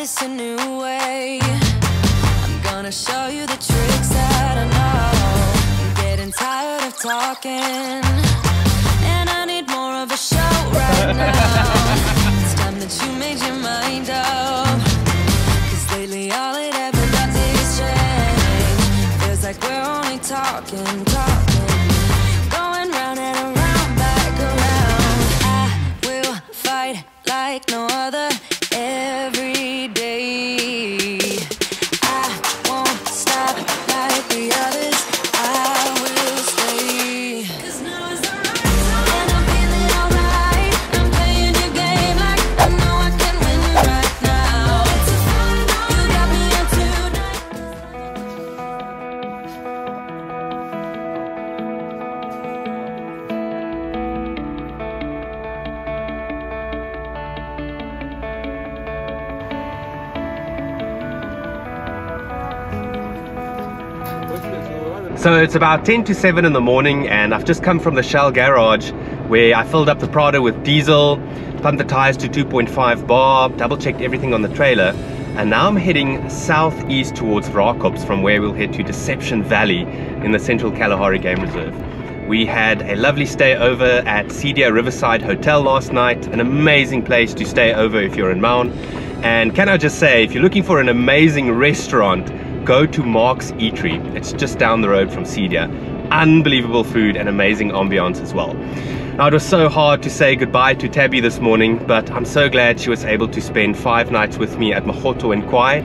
this a new way. I'm gonna show you the tricks that I know. I'm getting tired of talking, and I need more of a show right now. It's time that you made your mind up, 'cause lately all it ever does is change. Feels like we're only talking, going round and around, back around. I will fight like no other every day. I won't stop like the others. I will stay. 'Cause now is the right time, and I'm feeling alright. I'm playing your game like I know I can win right now. You got me on tonight. So it's about 10 to 7 in the morning, and I've just come from the Shell garage where I filled up the Prado with diesel, pumped the tires to 2.5 bar, double checked everything on the trailer, and now I'm heading southeast towards Rakops, from where we'll head to Deception Valley in the Central Kalahari Game Reserve. We had a lovely stay over at CKGR Riverside Hotel last night, an amazing place to stay over if you're in Maun. And can I just say, if you're looking for an amazing restaurant, go to Mark's Eatery. It's just down the road from CKGR. Unbelievable food and amazing ambiance as well. Now, it was so hard to say goodbye to Tabby this morning, but I'm so glad she was able to spend 5 nights with me at Mahoto and Kwai.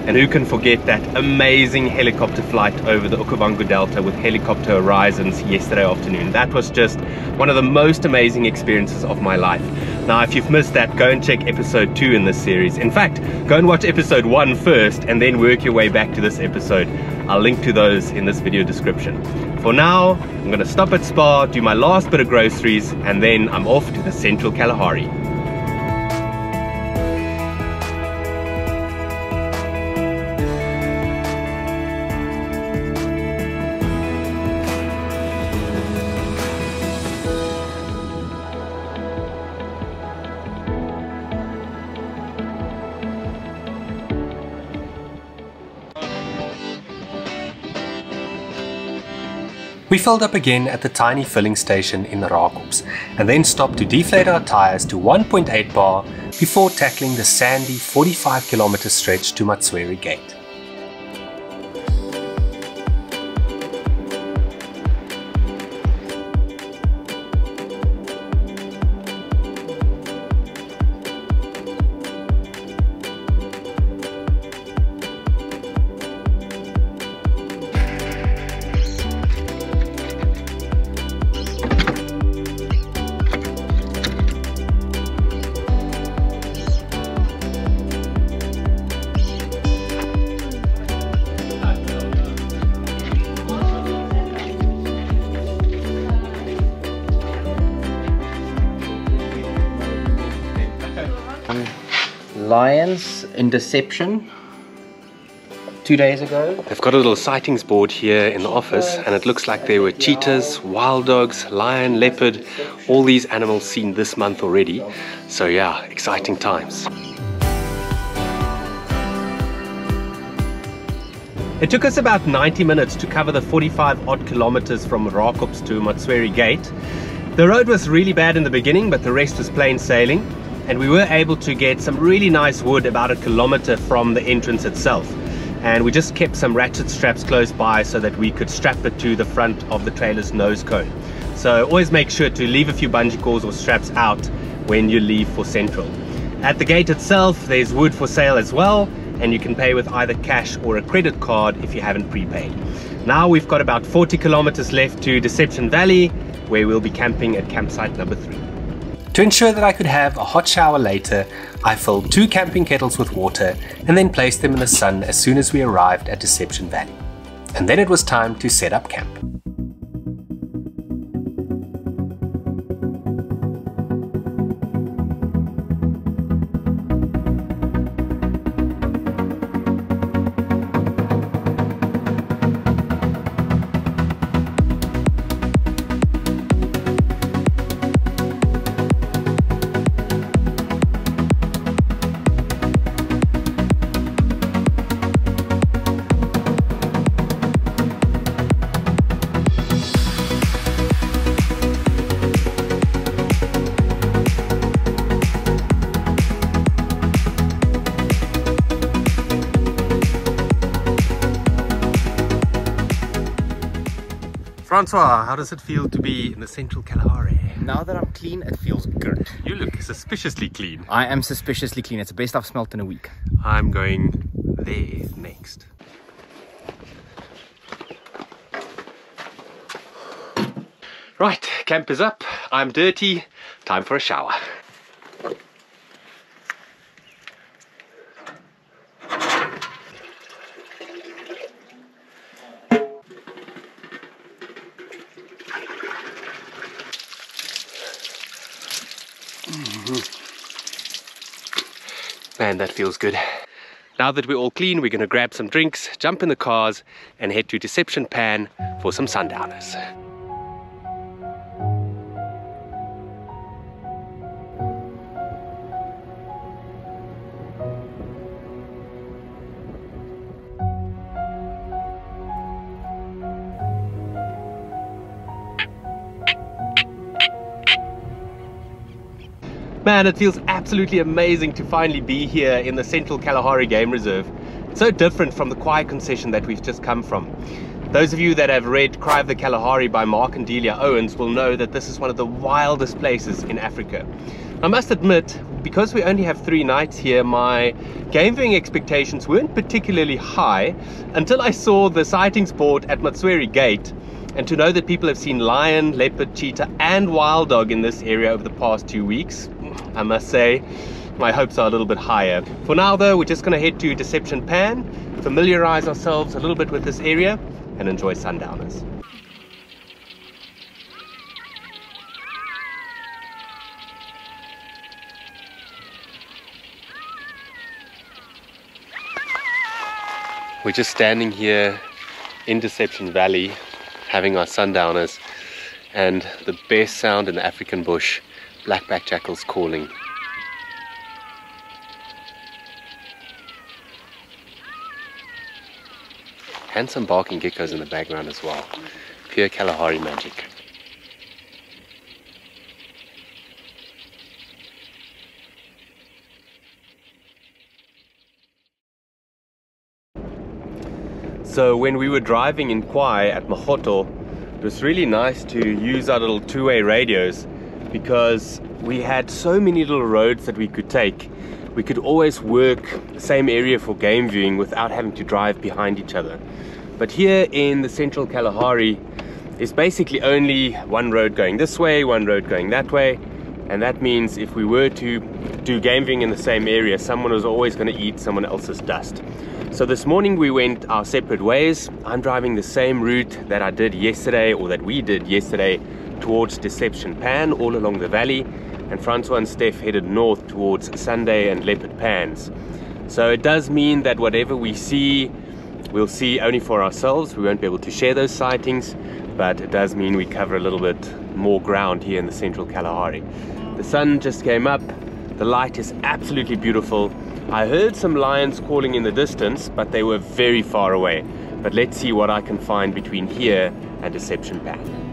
And who can forget that amazing helicopter flight over the Okavango Delta with Helicopter Horizons yesterday afternoon. That was just one of the most amazing experiences of my life. Now, if you've missed that, go and check episode 2 in this series. In fact, go and watch episode 1 first and then work your way back to this episode. I'll link to those in this video description. For now, I'm going to stop at Spa, do my last bit of groceries, and then I'm off to the Central Kalahari. We filled up again at the tiny filling station in the Rakops, and then stopped to deflate our tires to 1.8 bar before tackling the sandy 45-kilometer stretch to Matsweri Gate. Lions in Deception 2 days ago. They've got a little sightings board here in the office, and it looks like there were cheetahs, wild dogs, lion, leopard, all these animals seen this month already. So yeah, exciting times. It took us about 90 minutes to cover the 45 odd kilometers from Rakops to Matsweri Gate. The road was really bad in the beginning, but the rest was plain sailing. And we were able to get some really nice wood about 1 kilometer from the entrance itself. And we just kept some ratchet straps close by so that we could strap it to the front of the trailer's nose cone. So always make sure to leave a few bungee cords or straps out when you leave for Central. At the gate itself, there's wood for sale as well, and you can pay with either cash or a credit card if you haven't prepaid. Now we've got about 40 kilometers left to Deception Valley, where we'll be camping at campsite number 3. To ensure that I could have a hot shower later, I filled 2 camping kettles with water and then placed them in the sun as soon as we arrived at Deception Valley. And then it was time to set up camp. Francois, how does it feel to be in the Central Kalahari? Now that I'm clean, it feels good. You look suspiciously clean. I am suspiciously clean. It's the best I've smelt in a week. I'm going there next. Right, camp is up. I'm dirty. Time for a shower. Man, that feels good. Now that we're all clean, we're going to grab some drinks, jump in the cars and head to Deception Pan for some sundowners. Man, it feels absolutely amazing to finally be here in the Central Kalahari Game Reserve. It's so different from the quiet concession that we've just come from. Those of you that have read Cry of the Kalahari by Mark and Delia Owens will know that this is one of the wildest places in Africa. I must admit, because we only have 3 nights here, my game viewing expectations weren't particularly high until I saw the sightings board at Matsweri Gate. And to know that people have seen lion, leopard, cheetah and wild dog in this area over the past 2 weeks, I must say, my hopes are a little bit higher. For now though, we're just going to head to Deception Pan, familiarize ourselves a little bit with this area and enjoy sundowners. We're just standing here in Deception Valley having our sundowners, and the best sound in the African bush, blackback jackals calling. And some barking geckos in the background as well. Pure Kalahari magic. So when we were driving in Kwai at Mahoto, it was really nice to use our little two-way radios because we had so many little roads that we could take. We could always work the same area for game viewing without having to drive behind each other. But here in the Central Kalahari, there's basically only one road going this way, one road going that way. And that means if we were to do game viewing in the same area, someone was always going to eat someone else's dust. So this morning we went our separate ways. I'm driving the same route that I did yesterday, or that we did yesterday, towards Deception Pan all along the valley. And Francois and Steph headed north towards Sunday and Leopard Pans. So it does mean that whatever we see, we'll see only for ourselves. We won't be able to share those sightings, but it does mean we cover a little bit more ground here in the Central Kalahari. The sun just came up. The light is absolutely beautiful. I heard some lions calling in the distance, but they were very far away. But let's see what I can find between here and Deception Pan.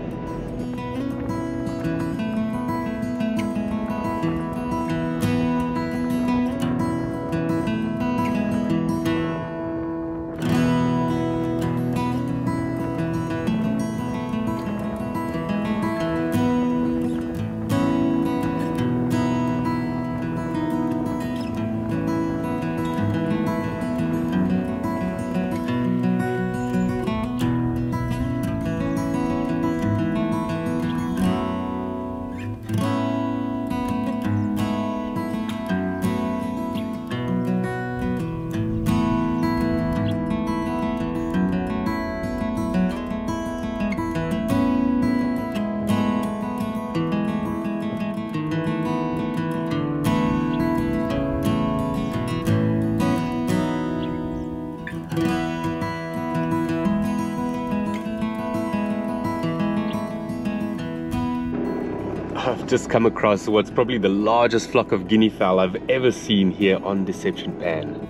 I've just come across what's probably the largest flock of guinea fowl I've ever seen here on Deception Pan.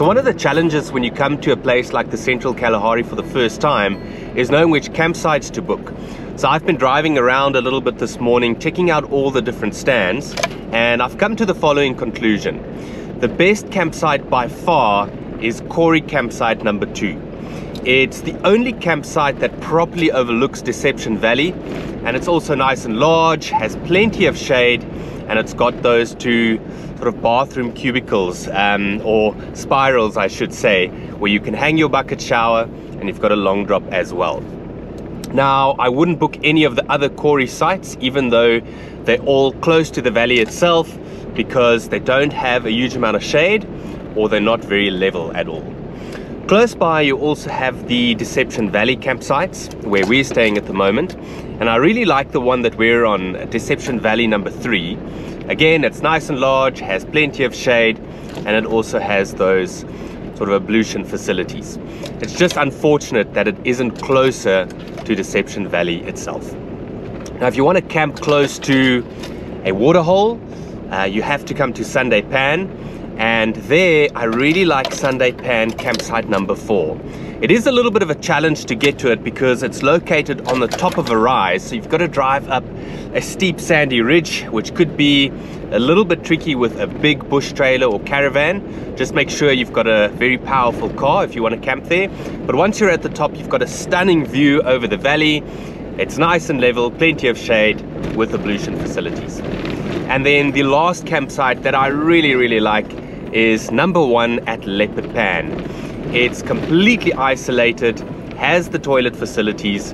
So one of the challenges when you come to a place like the Central Kalahari for the first time is knowing which campsites to book. So I've been driving around a little bit this morning, checking out all the different stands, and I've come to the following conclusion. The best campsite by far is Kori campsite number 2. It's the only campsite that properly overlooks Deception Valley, and it's also nice and large, has plenty of shade, and it's got those 2 sort of bathroom cubicles, or spirals I should say, where you can hang your bucket shower, and you've got a long drop as well. Now, I wouldn't book any of the other Kori sites, even though they're all close to the valley itself, because they don't have a huge amount of shade, or they're not very level at all. Close by, you also have the Deception Valley campsites, where we're staying at the moment, and I really like the one that we're on, Deception Valley number 3. Again, it's nice and large, has plenty of shade, and it also has those sort of ablution facilities. It's just unfortunate that it isn't closer to Deception Valley itself. Now, if you want to camp close to a waterhole, you have to come to Sunday Pan, and there I really like Sunday Pan campsite number 4. It is a little bit of a challenge to get to it because it's located on the top of a rise, so you've got to drive up a steep sandy ridge, which could be a little bit tricky with a big bush trailer or caravan. Just make sure you've got a very powerful car if you want to camp there. But once you're at the top, you've got a stunning view over the valley. It's nice and level, plenty of shade with ablution facilities. And then the last campsite that I really like is number 1 at Leopard Pan. It's completely isolated, has the toilet facilities,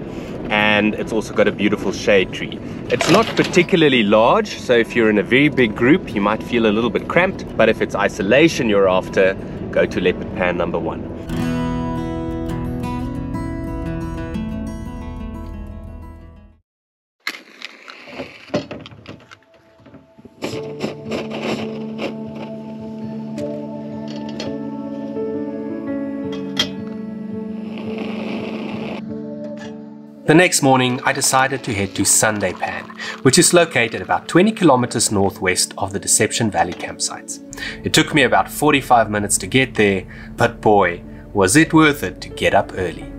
and it's also got a beautiful shade tree. It's not particularly large, so if you're in a very big group, you might feel a little bit cramped, but if it's isolation you're after, go to Leopard Pan number 1. The next morning, I decided to head to Sunday Pan, which is located about 20 kilometers northwest of the Deception Valley campsites. It took me about 45 minutes to get there, but boy, was it worth it to get up early.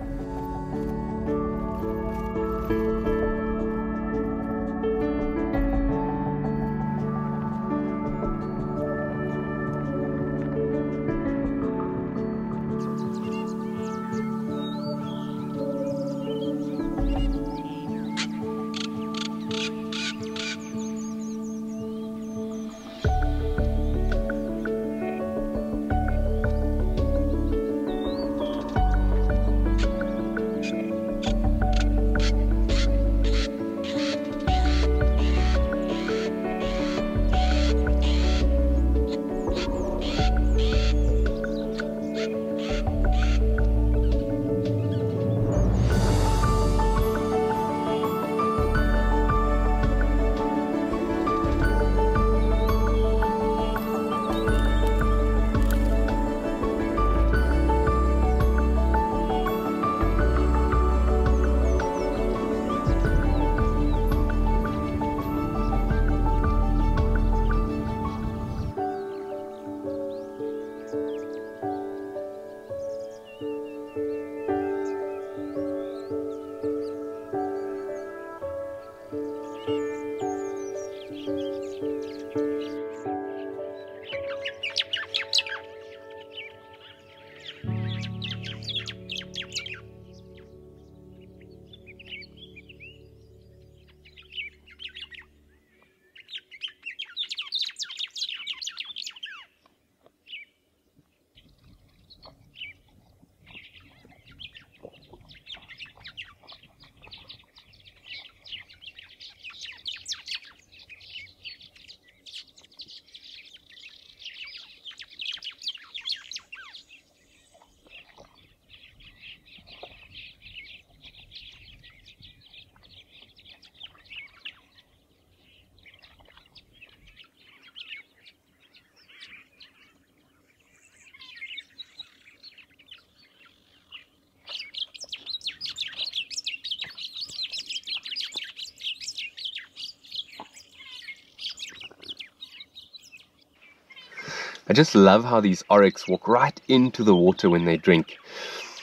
I just love how these oryx walk right into the water when they drink.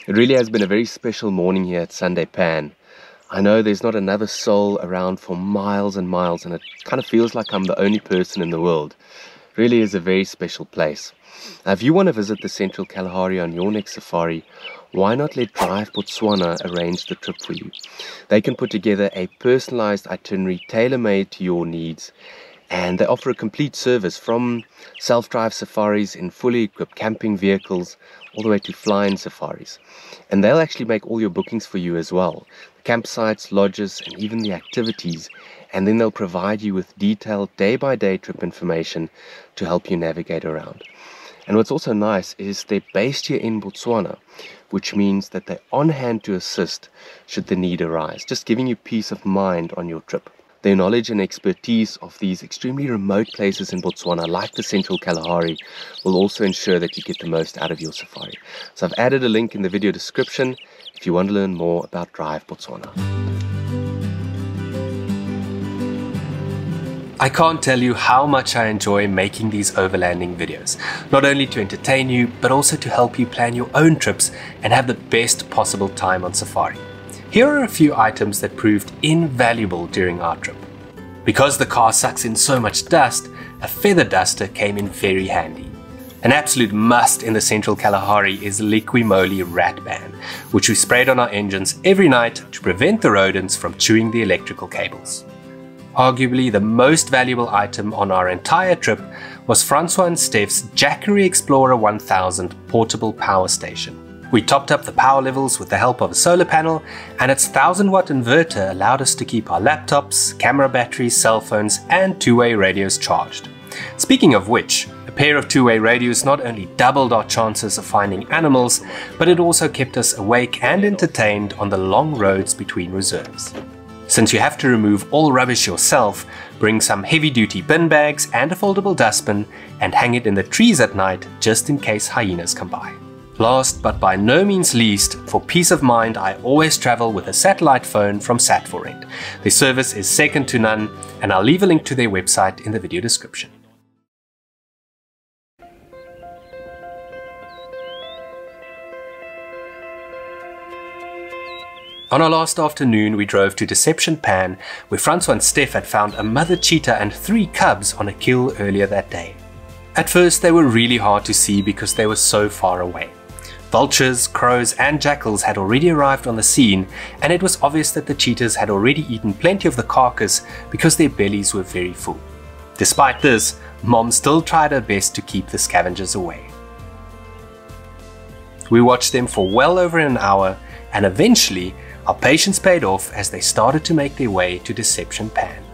It really has been a very special morning here at Sunday Pan. I know there's not another soul around for miles and miles, and it kind of feels like I'm the only person in the world. It really is a very special place. Now, if you want to visit the Central Kalahari on your next safari, why not let Drive Botswana arrange the trip for you? They can put together a personalized itinerary tailor-made to your needs, and they offer a complete service from self-drive safaris in fully equipped camping vehicles all the way to flying safaris. And they'll actually make all your bookings for you as well. The campsites, lodges, and even the activities. And then they'll provide you with detailed day-by-day trip information to help you navigate around. And what's also nice is they're based here in Botswana, which means that they're on hand to assist should the need arise, just giving you peace of mind on your trip. Their knowledge and expertise of these extremely remote places in Botswana, like the Central Kalahari, will also ensure that you get the most out of your safari. So I've added a link in the video description if you want to learn more about Drive Botswana. I can't tell you how much I enjoy making these overlanding videos, not only to entertain you, but also to help you plan your own trips and have the best possible time on safari. Here are a few items that proved invaluable during our trip. Because the car sucks in so much dust, a feather duster came in very handy. An absolute must in the Central Kalahari is Liqui Moly rat ban, which we sprayed on our engines every night to prevent the rodents from chewing the electrical cables. Arguably the most valuable item on our entire trip was Francois and Steph's Jackery Explorer 1000 portable power station. We topped up the power levels with the help of a solar panel, and its 1000-watt inverter allowed us to keep our laptops, camera batteries, cell phones, and two-way radios charged. Speaking of which, a pair of two-way radios not only doubled our chances of finding animals, but it also kept us awake and entertained on the long roads between reserves. Since you have to remove all rubbish yourself, bring some heavy-duty bin bags and a foldable dustbin and hang it in the trees at night just in case hyenas come by. Last but by no means least, for peace of mind, I always travel with a satellite phone from Sat4Rent. Their service is second to none, and I'll leave a link to their website in the video description. On our last afternoon, we drove to Deception Pan, where Francois and Steph had found a mother cheetah and 3 cubs on a kill earlier that day. At first, they were really hard to see because they were so far away. Vultures, crows and jackals had already arrived on the scene, and it was obvious that the cheetahs had already eaten plenty of the carcass because their bellies were very full. Despite this, Mom still tried her best to keep the scavengers away. We watched them for well over an hour, and eventually our patience paid off as they started to make their way to Deception Pan.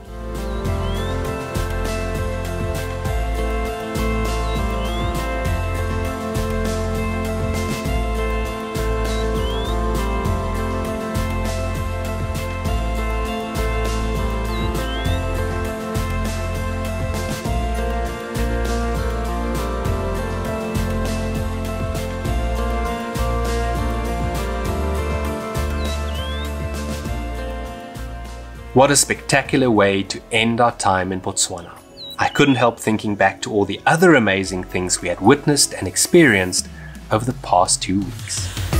What a spectacular way to end our time in Botswana. I couldn't help thinking back to all the other amazing things we had witnessed and experienced over the past 2 weeks.